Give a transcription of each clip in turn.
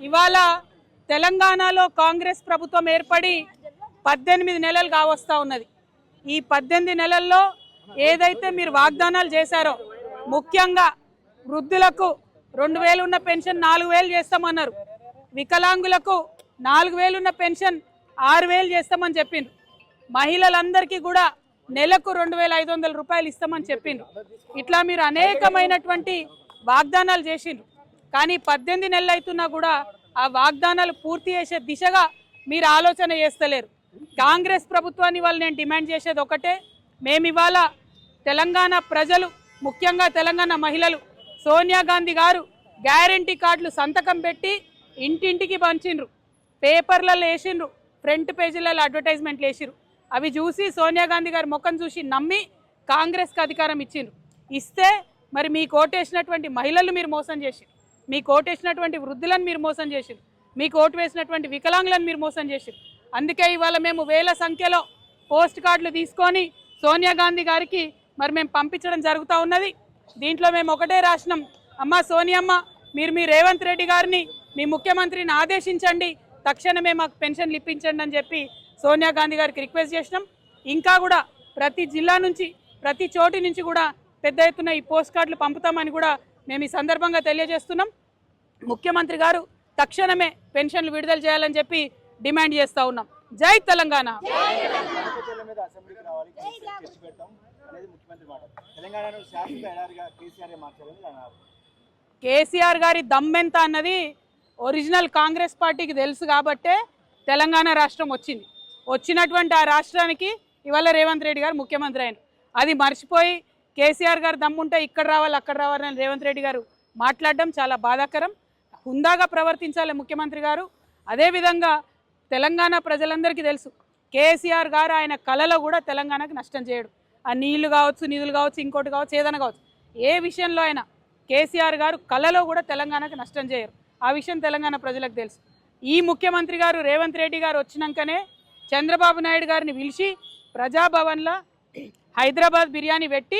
ఇవాళ తెలంగాణలో కాంగ్రెస్ ప్రభుత్వం ఏర్పడి 18 నెలలు కావస్తా ఉన్నది. ఈ 18 నెలల్లో ఏదైతే మీరు వాగ్దానాలు చేశారో, ముఖ్యంగా వృద్ధులకు 2000 ఉన్న పెన్షన్ 4000 చేస్తామన్నారు, వికలాంగులకు 4000 ఉన్న పెన్షన్ 6000 చేస్తామని చెప్పిండ్రు, మహిళలందరికీ కూడా నెలకు 2500 రూపాయలు ఇస్తామని చెప్పిండ్రు. ఇట్లా మీరు అనేకమైనటువంటి వాగ్దానాలు చేసిండ్రు. కానీ 18 నెలలు అవుతున్నా కూడా ఆ వాగ్దానాలు పూర్తి చేసే దిశగా మీరు ఆలోచన చేస్తలేరు. కాంగ్రెస్ ప్రభుత్వాన్ని వాళ్ళు నేను డిమాండ్ చేసేది ఒకటే, మేము ఇవాళ తెలంగాణ ప్రజలు, ముఖ్యంగా తెలంగాణ మహిళలు, సోనియా గాంధీ గారు గ్యారంటీ కార్డులు సంతకం పెట్టి ఇంటింటికి పంచిండ్రు, పేపర్లలో వేసిండ్రు, ఫ్రంట్ పేజీలలో అడ్వర్టైజ్మెంట్లు వేసిరు. అవి చూసి సోనియా గాంధీ గారి ముఖం చూసి నమ్మి కాంగ్రెస్కి అధికారం ఇచ్చిండ్రు. ఇస్తే మరి మీ కోటేసినటువంటి మహిళలు మీరు మోసం చేసిరు, మీ కోటేసినటువంటి వృద్ధులను మీరు మోసం చేసిరు, మీకు ఓటు వేసినటువంటి వికలాంగులను మీరు మోసం చేసిరు. అందుకే ఇవాళ మేము వేల సంఖ్యలో పోస్ట్ కార్డులు తీసుకొని సోనియా గాంధీ గారికి మరి మేము పంపించడం జరుగుతూ ఉన్నది. దీంట్లో మేము ఒకటే రాసినాం, అమ్మ సోనియమ్మ, మీరు మీ రేవంత్ రెడ్డి గారిని, మీ ముఖ్యమంత్రిని ఆదేశించండి, తక్షణమే మాకు పెన్షన్లు ఇప్పించండి అని చెప్పి సోనియా గాంధీ గారికి రిక్వెస్ట్ చేసినాం. ఇంకా కూడా ప్రతి జిల్లా నుంచి, ప్రతి చోటి నుంచి కూడా పెద్ద ఎత్తున ఈ పోస్ట్ కార్డులు పంపుతామని కూడా మేము ఈ సందర్భంగా తెలియజేస్తున్నాం. ముఖ్యమంత్రి గారు తక్షణమే పెన్షన్లు విడుదల చేయాలని చెప్పి డిమాండ్ చేస్తూ ఉన్నాం. జై తెలంగాణ. కేసీఆర్ గారి దమ్మెంత అన్నది ఒరిజినల్ కాంగ్రెస్ పార్టీకి తెలుసు కాబట్టే తెలంగాణ రాష్ట్రం వచ్చింది. వచ్చినటువంటి ఆ రాష్ట్రానికి ఇవాళ రేవంత్ రెడ్డి గారు ముఖ్యమంత్రి అయినారు. అది మర్చిపోయి కేసీఆర్ గారు దమ్ముంటే ఇక్కడ రావాలి అక్కడ రావాలని రేవంత్ రెడ్డి గారు మాట్లాడడం చాలా బాధాకరం. హుందాగా ప్రవర్తించాలి ముఖ్యమంత్రి గారు. అదేవిధంగా తెలంగాణ ప్రజలందరికీ తెలుసు, కేసీఆర్ గారు ఆయన కళలో కూడా తెలంగాణకు నష్టం చేయడు. ఆ నీళ్లు కావచ్చు, నిధులు కావచ్చు, ఇంకోటి కావచ్చు, ఏదైనా కావచ్చు, ఏ విషయంలో అయినా కేసీఆర్ గారు కళలో కూడా తెలంగాణకు నష్టం చేయరు. ఆ విషయం తెలంగాణ ప్రజలకు తెలుసు. ఈ ముఖ్యమంత్రి గారు రేవంత్ రెడ్డి గారు వచ్చినాకనే చంద్రబాబు నాయుడు గారిని పిలిచి ప్రజాభవన్లో హైదరాబాద్ బిర్యానీ పెట్టి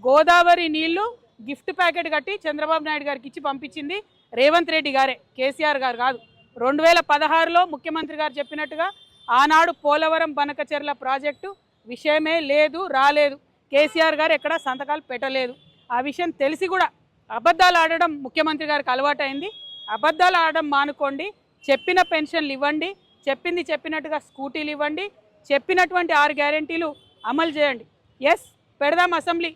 గోదావరి నీళ్లు గిఫ్ట్ ప్యాకెట్ కట్టి చంద్రబాబు నాయుడు గారికి ఇచ్చి పంపించింది రేవంత్ రెడ్డి గారే, కేసీఆర్ గారు కాదు. 2016లో ముఖ్యమంత్రి గారు చెప్పినట్టుగా ఆనాడు పోలవరం బనకచెర్ల ప్రాజెక్టు విషయమే లేదు, రాలేదు, కేసీఆర్ గారు ఎక్కడా సంతకాలు పెట్టలేదు. ఆ విషయం తెలిసి కూడా అబద్ధాలు ఆడడం ముఖ్యమంత్రి గారికి అలవాటైంది. అబద్ధాలు ఆడడం మానుకోండి, చెప్పిన పెన్షన్లు ఇవ్వండి, చెప్పింది చెప్పినట్టుగా స్కూటీలు ఇవ్వండి, చెప్పినటువంటి 6 గ్యారెంటీలు అమలు చేయండి. ఎస్, పెడదాం అసెంబ్లీ,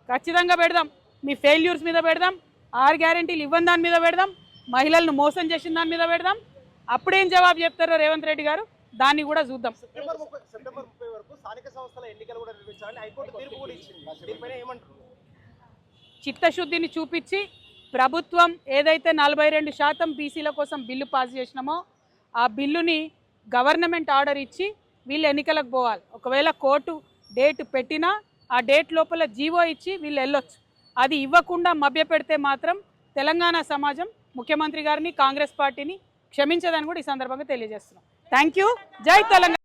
ఖచ్చితంగా పెడదాం. మీ ఫెయిల్యూర్స్ మీద పెడదాం, 6 గ్యారెంటీలు ఇవ్వని దాని మీద పెడదాం, మహిళలను మోసం చేసిన దాని మీద పెడదాం. అప్పుడేం జవాబు చెప్తారో రేవంత్ రెడ్డి గారు దాన్ని కూడా చూద్దాం. సెప్టెంబర్ 30 వరకు స్థానిక సంస్థల ఎన్నికలు కూడా నిర్వహించాలని హైకోర్టు తీర్పు కూడా ఇచ్చింది. దీనిపైన ఏమంటారు? చిత్తశుద్ధిని చూపించి ప్రభుత్వం ఏదైతే 42% బీసీల కోసం బిల్లు పాస్ చేసినామో ఆ బిల్లుని గవర్నమెంట్ ఆర్డర్ ఇచ్చి వీళ్ళు ఎన్నికలకు పోవాలి. ఒకవేళ కోర్టు డేట్ పెట్టినా ఆ డేట్ లోపల జీవో ఇచ్చి వీళ్ళు వెళ్ళొచ్చు. అది ఇవ్వకుండా మభ్యపెడితే మాత్రం తెలంగాణ సమాజం ముఖ్యమంత్రి గారిని, కాంగ్రెస్ పార్టీని క్షమించదని కూడా ఈ సందర్భంగా తెలియజేస్తున్నాం. Thank you. జై తెలంగాణ.